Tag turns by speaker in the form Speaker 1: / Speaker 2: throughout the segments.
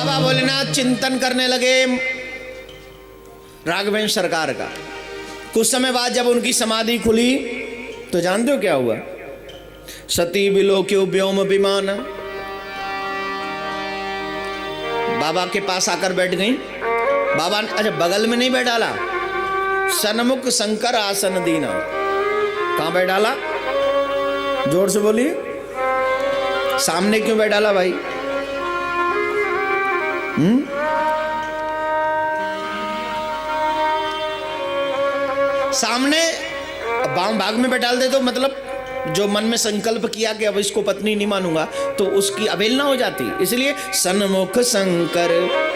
Speaker 1: बाबा भोलेनाथ चिंतन करने लगे राघवेंद्र सरकार का। कुछ समय बाद जब उनकी समाधि खुली तो जानते हो क्या हुआ? सती विलोक्यो व्योम विमान। बाबा के पास आकर बैठ गई। बाबा ने अच्छा बगल में नहीं बैठाला, सन्मुख शंकर आसन दीना। कहां बैठाला? जोर से बोलिए। सामने क्यों बैठाला भाई? सामने बाम भाग में बैठा दे तो मतलब जो मन में संकल्प किया कि अब इसको पत्नी नहीं मानूंगा तो उसकी अवहेलना हो जाती। इसलिए सन्मुख शंकर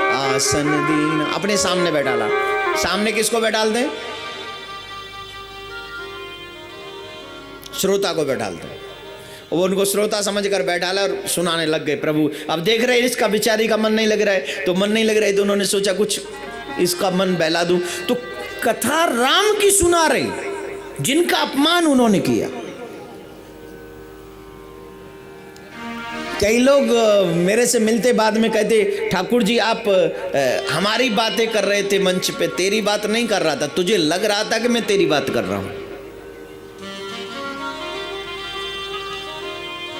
Speaker 1: आसन दीन, अपने सामने बैठाला। सामने किसको बैठाल दें? श्रोता को बैठाल दें। वो उनको श्रोता समझ कर बैठाला और सुनाने लग गए। प्रभु अब देख रहे इसका बेचारी का मन नहीं लग रहा है, तो मन नहीं लग रहा है तो उन्होंने सोचा कुछ इसका मन बहला दूं। तो कथा राम की सुना रहे जिनका अपमान उन्होंने किया। कई लोग मेरे से मिलते बाद में कहते ठाकुर जी आप हमारी बातें कर रहे थे मंच पे, तेरी बात नहीं कर रहा था, तुझे लग रहा था कि मैं तेरी बात कर रहा हूं।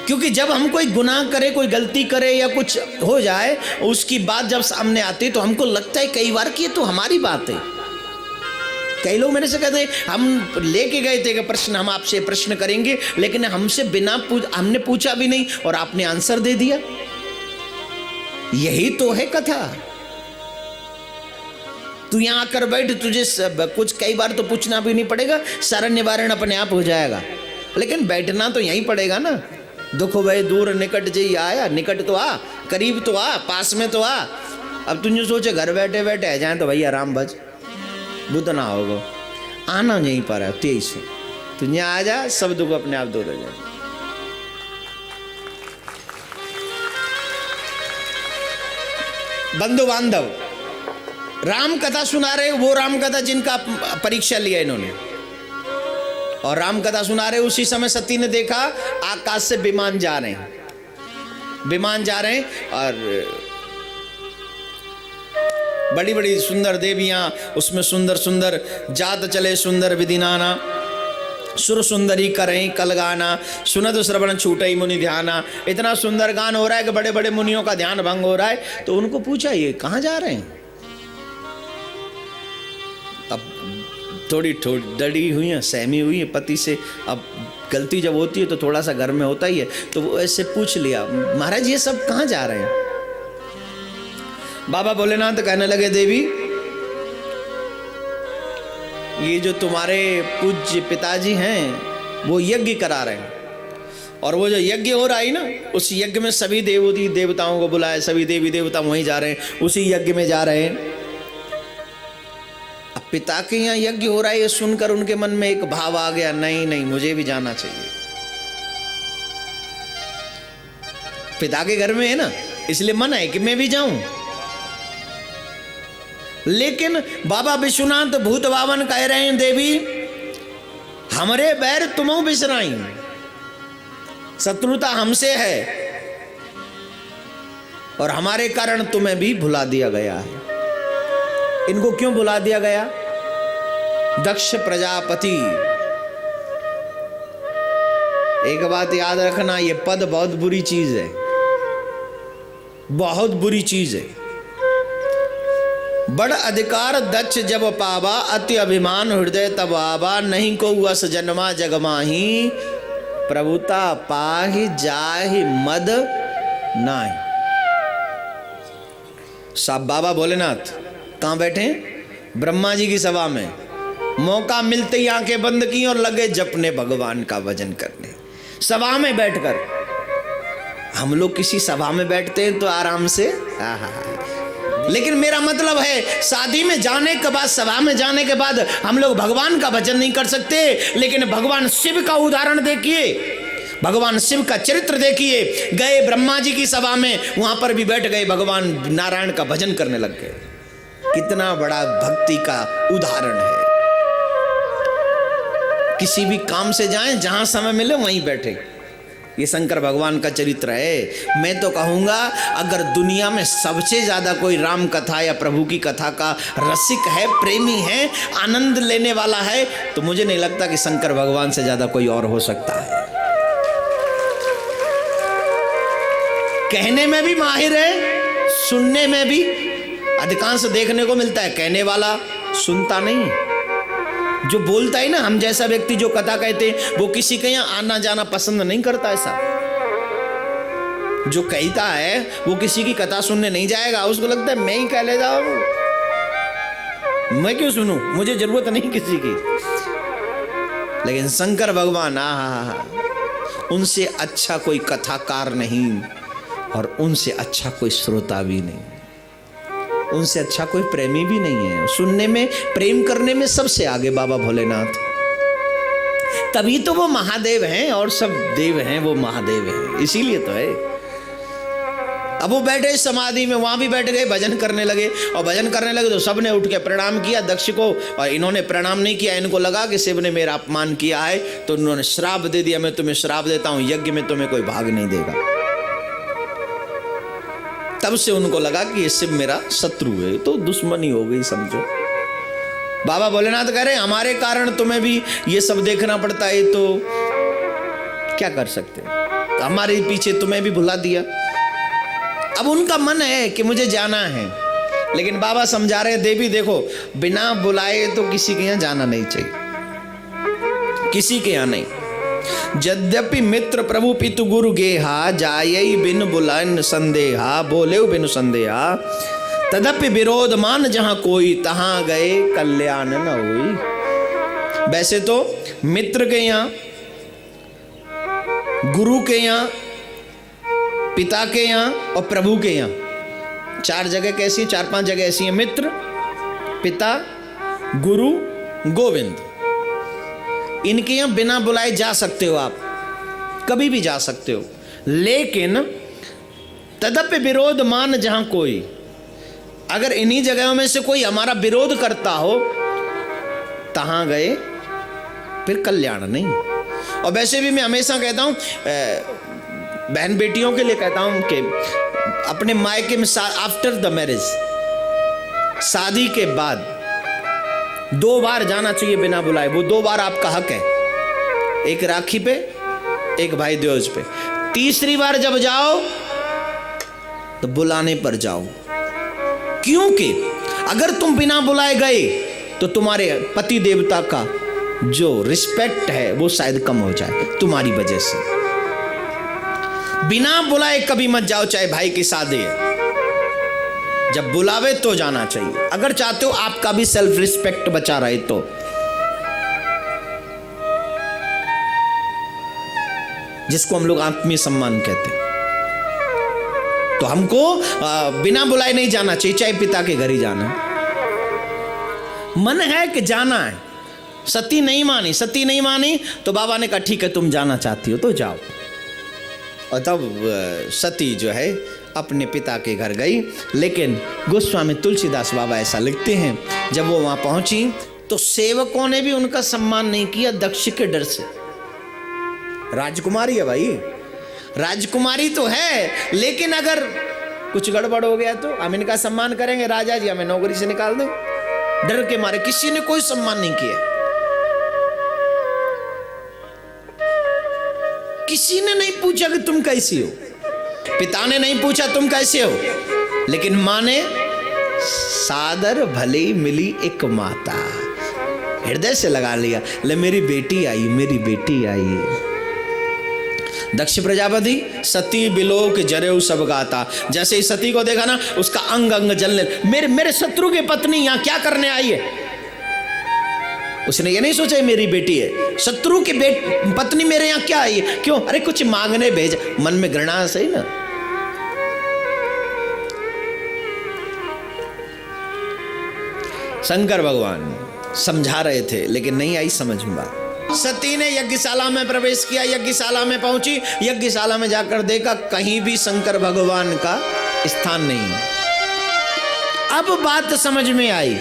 Speaker 1: क्योंकि जब हम कोई गुनाह करे, कोई गलती करे या कुछ हो जाए, उसकी बात जब सामने आती तो हमको लगता है कई बार कि ये तो हमारी बात है। कई लोग मेरे से कहते हम लेके गए थे कि प्रश्न, हम आपसे प्रश्न करेंगे, लेकिन हमसे बिना हमने पूछा भी नहीं और आपने आंसर दे दिया। यही तो है कथा। तू यहां आकर बैठ, तुझे कुछ कई बार तो पूछना भी नहीं पड़ेगा, सारा निवारण अपने आप हो जाएगा। लेकिन बैठना तो यहीं पड़ेगा ना। दुख भय दूर निकट जी आया, निकट तो आ, करीब तो आ, पास में तो आ। अब तुझे सोचे घर बैठे बैठे आ जाए तो भैया राम भज बुद्ध ना होगा। आना यहीं पर है, तेईस तू यहाँ आ जा, सब दुख अपने आप दूर हो जाए। बंधु बांधव राम कथा सुना रहे, वो राम कथा जिनका परीक्षा लिया इन्होंने, और राम कथा सुना रहे। उसी समय सती ने देखा आकाश से विमान जा रहे हैं, विमान जा रहे हैं और बड़ी बड़ी सुंदर देवियां उसमें सुंदर सुंदर जात चले सुंदर विधि नाना, सुर सुंदरी करें कल गाना, सुनत श्रवण छूटे मुनि ध्याना। इतना सुंदर गान हो रहा है कि बड़े बड़े मुनियों का ध्यान भंग हो रहा है। तो उनको पूछा ये कहां जा रहे हैं? अब थोड़ी डरी हुई है, सहमी हुई है पति से। अब गलती जब होती है तो थोड़ा सा घर में होता ही है, तो वो ऐसे पूछ लिया महाराज ये सब कहां जा रहे हैं? बाबा भोलेनाथ कहने लगे देवी ये जो तुम्हारे पूज्य पिताजी हैं वो यज्ञ करा रहे हैं, और वो जो यज्ञ हो रहा है ना उस यज्ञ में सभी देवताओं को बुलाए, सभी देवी देवता वहीं जा रहे हैं, उसी यज्ञ में जा रहे हैं। अब पिता के यहाँ यज्ञ हो रहा है ये सुनकर उनके मन में एक भाव आ गया, नहीं नहीं मुझे भी जाना चाहिए। पिता के घर में है ना, इसलिए मन है कि मैं भी जाऊं। लेकिन बाबा विश्वनाथ भूत बावन कह रहे हैं देवी हमरे बैर तुमो बिसराई, शत्रुता हमसे है और हमारे कारण तुम्हें भी भुला दिया गया है। इनको क्यों भुला दिया गया? दक्ष प्रजापति, एक बात याद रखना, ये पद बहुत बुरी चीज है, बहुत बुरी चीज है। बड़ अधिकार दक्ष जब पावा, अति अभिमान हृदय तब आवा, नहीं को वस जन्मा जगमाही, प्रभुता पाहि जाहि मद नाहि। साहब बाबा भोलेनाथ कहाँ बैठे? ब्रह्मा जी की सभा में। मौका मिलते ही आंखें बंद की और लगे जपने भगवान का भजन करने। सभा में बैठकर, हम लोग किसी सभा में बैठते हैं तो आराम से, लेकिन मेरा मतलब है शादी में जाने के बाद, सभा में जाने के बाद हम लोग भगवान का भजन नहीं कर सकते। लेकिन भगवान शिव का उदाहरण देखिए, भगवान शिव का चरित्र देखिए। गए ब्रह्मा जी की सभा में, वहां पर भी बैठ गए, भगवान नारायण का भजन करने लग गए। कितना बड़ा भक्ति का उदाहरण है। किसी भी काम से जाएं, जहां समय मिले वहीं बैठे। ये शंकर भगवान का चरित्र है। मैं तो कहूँगा अगर दुनिया में सबसे ज़्यादा कोई राम कथा या प्रभु की कथा का रसिक है, प्रेमी है, आनंद लेने वाला है, तो मुझे नहीं लगता कि शंकर भगवान से ज़्यादा कोई और हो सकता है। कहने में भी माहिर है, सुनने में भी। अधिकांश देखने को मिलता है कहने वाला सुनता नहीं, जो बोलता है ना, हम जैसा व्यक्ति जो कथा कहते हैं वो किसी के यहाँ आना जाना पसंद नहीं करता। ऐसा जो कहता है वो किसी की कथा सुनने नहीं जाएगा, उसको लगता है मैं ही कह ले जाऊं, मैं क्यों सुनूं, मुझे जरूरत नहीं किसी की। लेकिन शंकर भगवान उनसे अच्छा कोई कथाकार नहीं और उनसे अच्छा कोई श्रोता भी नहीं, उनसे अच्छा कोई प्रेमी भी नहीं है। सुनने में, प्रेम करने में सबसे आगे बाबा भोलेनाथ। तभी तो वो महादेव हैं और सब देव हैं, वो महादेव हैं, इसीलिए तो है। अब वो बैठे समाधि में, वहां भी बैठ गए, भजन करने लगे। और भजन करने लगे तो सबने उठ के प्रणाम किया दक्ष को, और इन्होंने प्रणाम नहीं किया। इनको लगा कि शिव ने मेरा अपमान किया है, तो उन्होंने श्राप दे दिया, मैं तुम्हें श्राप देता हूं, यज्ञ में तुम्हें कोई भाग नहीं देगा। तब से उनको लगा कि ये शिव मेरा शत्रु है, तो दुश्मनी हो गई समझो। बाबा भोलेनाथ कह रहे हमारे कारण तुम्हें भी ये सब देखना पड़ता है, तो क्या कर सकते हैं, हमारे पीछे तुम्हें भी भुला दिया। अब उनका मन है कि मुझे जाना है, लेकिन बाबा समझा रहे देवी देखो, बिना बुलाए तो किसी के यहाँ जाना नहीं चाहिए, किसी के यहाँ नहीं। यद्यपि मित्र प्रभु पितु गुरु गेहा, जायई बिन बुलान संदेहा, बोले बिन संदेहा, तदपि विरोध मान जहां कोई, तहां गए कल्याण न होई। वैसे तो मित्र के यहाँ, गुरु के यहाँ, पिता के यहाँ और प्रभु के यहाँ, 4 जगह कैसी, 4-5 जगह ऐसी है। मित्र, पिता, गुरु, गोविंद, इनके यहाँ बिना बुलाए जा सकते हो, आप कभी भी जा सकते हो। लेकिन तदपि विरोध मान जहां कोई, अगर इन्हीं जगहों में से कोई हमारा विरोध करता हो, तहां गए फिर कल्याण नहीं। और वैसे भी मैं हमेशा कहता हूं, बहन बेटियों के लिए कहता हूं कि अपने मायके में आफ्टर द मैरिज, शादी के बाद 2 बार जाना चाहिए बिना बुलाए। वो 2 बार आपका हक है, एक राखी पे, एक भाई दूज पे। तीसरी बार जब जाओ तो बुलाने पर जाओ, क्योंकि अगर तुम बिना बुलाए गए तो तुम्हारे पति देवता का जो रिस्पेक्ट है वो शायद कम हो जाए तुम्हारी वजह से। बिना बुलाए कभी मत जाओ, चाहे भाई की शादी है, जब बुलावे तो जाना चाहिए, अगर चाहते हो आपका भी सेल्फ रिस्पेक्ट बचा रहे तो। जिसको हम लोग आत्मीय सम्मान कहते हैं, तो हमको बिना बुलाए नहीं जाना चाहिए, चाहे पिता के घर ही जाना है। मन है कि जाना है, सती नहीं मानी तो बाबा ने कहा ठीक है तुम जाना चाहती हो तो जाओ। और तब सती जो है अपने पिता के घर गई। लेकिन गोस्वामी तुलसीदास बाबा ऐसा लिखते हैं, जब वो वहां पहुंची तो सेवकों ने भी उनका सम्मान नहीं किया दक्ष के डर से। राजकुमारी है भाई, राजकुमारी तो है, लेकिन अगर कुछ गड़बड़ हो गया तो हम इनका सम्मान करेंगे, राजा जी हमें नौकरी से निकाल दो। डर के मारे किसी ने कोई सम्मान नहीं किया, किसी ने नहीं पूछा कि तुम कैसी हो, पिता ने नहीं पूछा तुम कैसे हो, लेकिन मां ने सादर भले मिली एक माता, हृदय से लगा लिया, ले मेरी बेटी आई, मेरी बेटी आई। दक्ष प्रजापति सती बिलोक जरेऊ सब गाता, जैसे ही सती को देखा ना उसका अंग अंग जलने, मेरे शत्रु की पत्नी यहाँ क्या करने आई है। उसने ये नहीं सोचा मेरी बेटी है, शत्रु की पत्नी मेरे यहाँ क्या आई है, क्यों, अरे कुछ मांगने भेज, मन में घृणा सही ना। शंकर भगवान समझा रहे थे लेकिन नहीं आई समझ में बात। सती ने यज्ञशाला में प्रवेश किया, यज्ञशाला में पहुंची, यज्ञशाला में जाकर देखा कहीं भी शंकर भगवान का स्थान नहीं। अब बात समझ में आई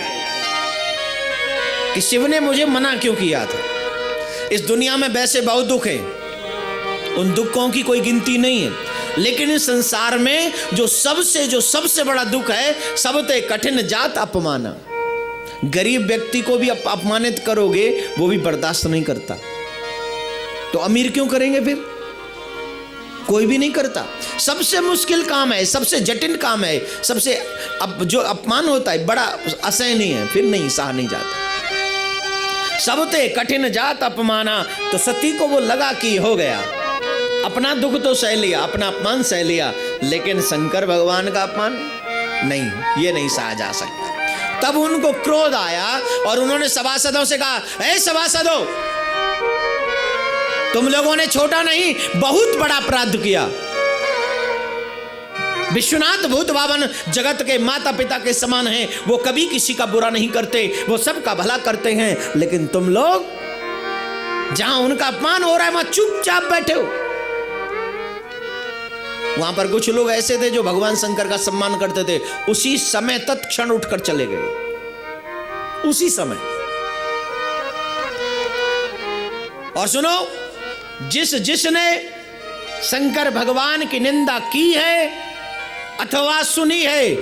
Speaker 1: कि शिव ने मुझे मना क्यों किया था। इस दुनिया में वैसे बहुत दुख है, उन दुखों की कोई गिनती नहीं है। लेकिन इस संसार में जो सबसे बड़ा दुख है, सबते कठिन जात अपमाना। गरीब व्यक्ति को भी अपमानित करोगे वो भी बर्दाश्त नहीं करता, तो अमीर क्यों करेंगे फिर? कोई भी नहीं करता। सबसे मुश्किल काम है, सबसे जटिल काम है, सबसे जो अपमान होता है बड़ा असहनीय है, फिर नहीं सहा नहीं जाता। सबते कठिन जात अपमाना। तो सती को वो लगा कि हो गया, अपना दुख तो सह लिया, अपना अपमान सह लिया, लेकिन शंकर भगवान का अपमान नहीं, ये नहीं सहा जा सकता। तब उनको क्रोध आया और उन्होंने सभासदों से कहा, ए सभासदों, तुम लोगों ने छोटा नहीं बहुत बड़ा अपराध किया। विश्वनाथ भूत भावन जगत के माता पिता के समान हैं, वो कभी किसी का बुरा नहीं करते, वो सबका भला करते हैं, लेकिन तुम लोग जहां उनका अपमान हो रहा है वहां चुपचाप बैठे हो। वहां पर कुछ लोग ऐसे थे जो भगवान शंकर का सम्मान करते थे, उसी समय तत्क्षण उठकर चले गए, उसी समय। और सुनो, जिसने शंकर भगवान की निंदा की है अथवा सुनी है,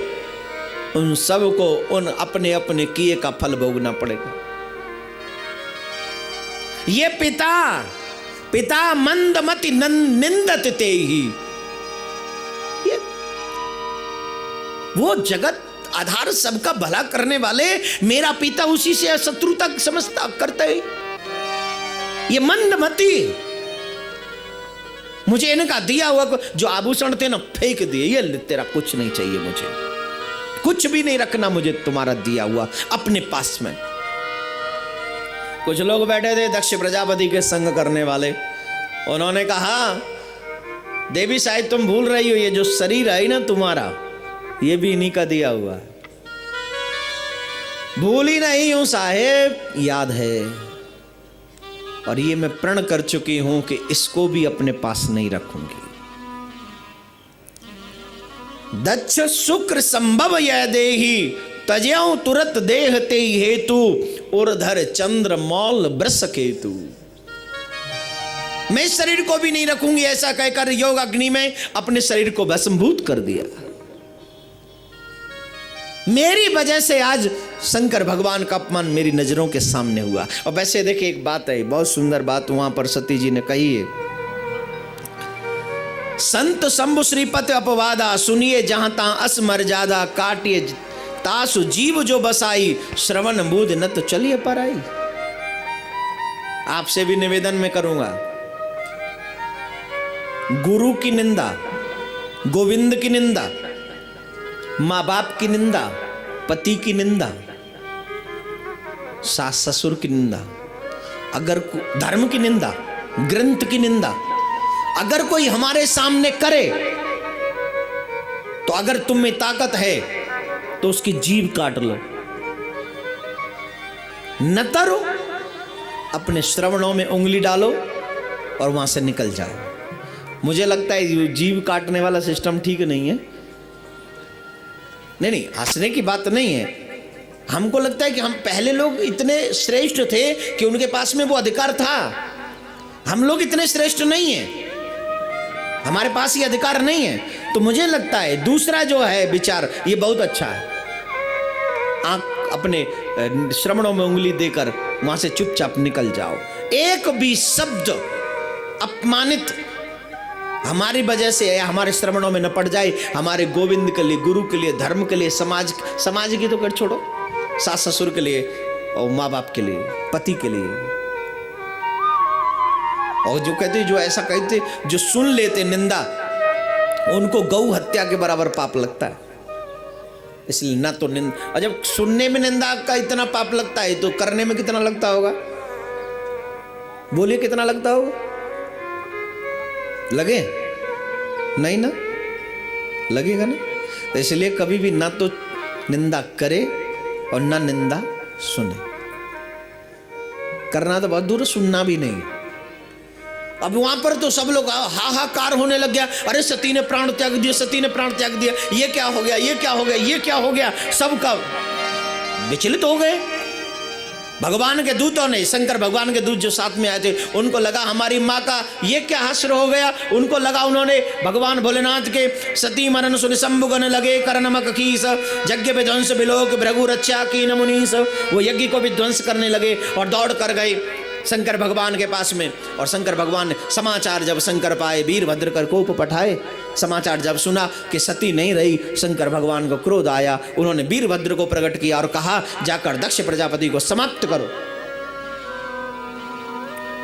Speaker 1: उन सबको उन अपने अपने किए का फल भोगना पड़ेगा। ये पिता मंदमति निंदत ते ही, ये वो जगत आधार सबका भला करने वाले मेरा पिता उसी से शत्रुता समझता करते ही। ये मंदमति, मुझे इनका दिया हुआ जो आभूषण थे ना फेंक दिए, ये तेरा कुछ नहीं चाहिए, मुझे कुछ भी नहीं रखना, मुझे तुम्हारा दिया हुआ अपने पास में। कुछ लोग बैठे थे दक्ष प्रजापति के संग करने वाले, उन्होंने कहा, देवी शायद तुम भूल रही हो, ये जो शरीर है ना तुम्हारा, ये भी इन्हीं का दिया हुआ। भूल ही नहीं हूं साहेब, याद है, और ये मैं प्रण कर चुकी हूं कि इसको भी अपने पास नहीं रखूंगी। दक्ष शुक्र संभव यह देही, तज्यौ तुरत देहते हेतु, उर्धर चंद्र मौल ब्रस केतु। मैं शरीर को भी नहीं रखूंगी, ऐसा कहकर योग अग्नि में अपने शरीर को भस्मभूत कर दिया। मेरी वजह से आज शंकर भगवान का अपमान मेरी नजरों के सामने हुआ। और वैसे देखिए, एक बात है, बहुत सुंदर बात वहां पर सती जी ने कही है, संत शंभु श्रीपत अपवादा, सुनिए जहां ता अस मर्यादा, काटिए तासु जीव जो बसाई, श्रवण बूध न तो चलिए पर आई। आपसे भी निवेदन में करूंगा, गुरु की निंदा, गोविंद की निंदा, माँ बाप की निंदा, पति की निंदा, सास ससुर की निंदा, अगर धर्म की निंदा, ग्रंथ की निंदा अगर कोई हमारे सामने करे, तो अगर तुम में ताकत है तो उसकी जीभ काट लो, न तरो अपने श्रवणों में उंगली डालो और वहां से निकल जाओ। मुझे लगता है जीभ काटने वाला सिस्टम ठीक नहीं है। नहीं, हंसने की बात नहीं है, हमको लगता है कि हम पहले लोग इतने श्रेष्ठ थे कि उनके पास में वो अधिकार था। हम लोग इतने श्रेष्ठ नहीं हैं, हमारे पास ये अधिकार नहीं है। तो मुझे लगता है दूसरा जो है विचार, ये बहुत अच्छा है। आंख अपने श्रवणों में उंगली देकर वहां से चुपचाप निकल जाओ। एक भी शब्द अपमानित हमारी वजह से हमारे श्रवणों में न पड़ जाए, हमारे गोविंद के लिए, गुरु के लिए, धर्म के लिए, समाज की तो कर छोड़ो, सास ससुर के लिए और माँ बाप के लिए, पति के लिए। और जो कहते, जो ऐसा कहते, जो सुन लेते निंदा, उनको गौ हत्या के बराबर पाप लगता है। इसलिए ना तो निंदा, और जब सुनने में निंदा का इतना पाप लगता है तो करने में कितना लगता होगा? बोलिए कितना लगता होगा? लगे नहीं ना, लगेगा ना। तो इसलिए कभी भी ना तो निंदा करे और ना निंदा सुने। करना तो बहुत दूर, सुनना भी नहीं। अब वहां पर तो सब लोग हाहाकार होने लग गया, अरे सती ने प्राण त्याग दिया, सती ने प्राण त्याग दिया, ये क्या हो गया, ये क्या हो गया, ये क्या हो गया। सबका विचलित हो गए, भगवान के दूतों ने, शंकर भगवान के दूत जो साथ में आए थे, उनको लगा हमारी माँ का ये क्या हश्र हो गया। उनको लगा, उन्होंने भगवान भोलेनाथ के सती मरण सुन शंभुगन लगे करनमक कीस, यज्ञ विध्वंस बिलोक भृगु रक्षा कीन मुनीस। वो यज्ञ को विध्वंस करने लगे और दौड़ कर गए शंकर भगवान के पास में। और शंकर भगवान ने समाचार जब शंकर पाए, वीरभद्र कर कोप पठाए। समाचार जब सुना कि सती नहीं रही, शंकर भगवान को क्रोध आया। उन्होंने वीरभद्र को प्रकट किया और कहा, जाकर दक्ष प्रजापति को समाप्त करो।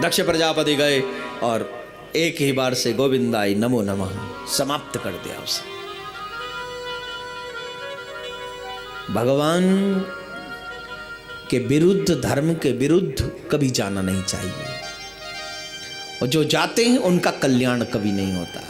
Speaker 1: दक्ष प्रजापति गए और एक ही बार से गोविंदाय नमो नमः समाप्त कर दिया उसे। भगवान के विरुद्ध, धर्म के विरुद्ध कभी जाना नहीं चाहिए, और जो जाते हैं उनका कल्याण कभी नहीं होता।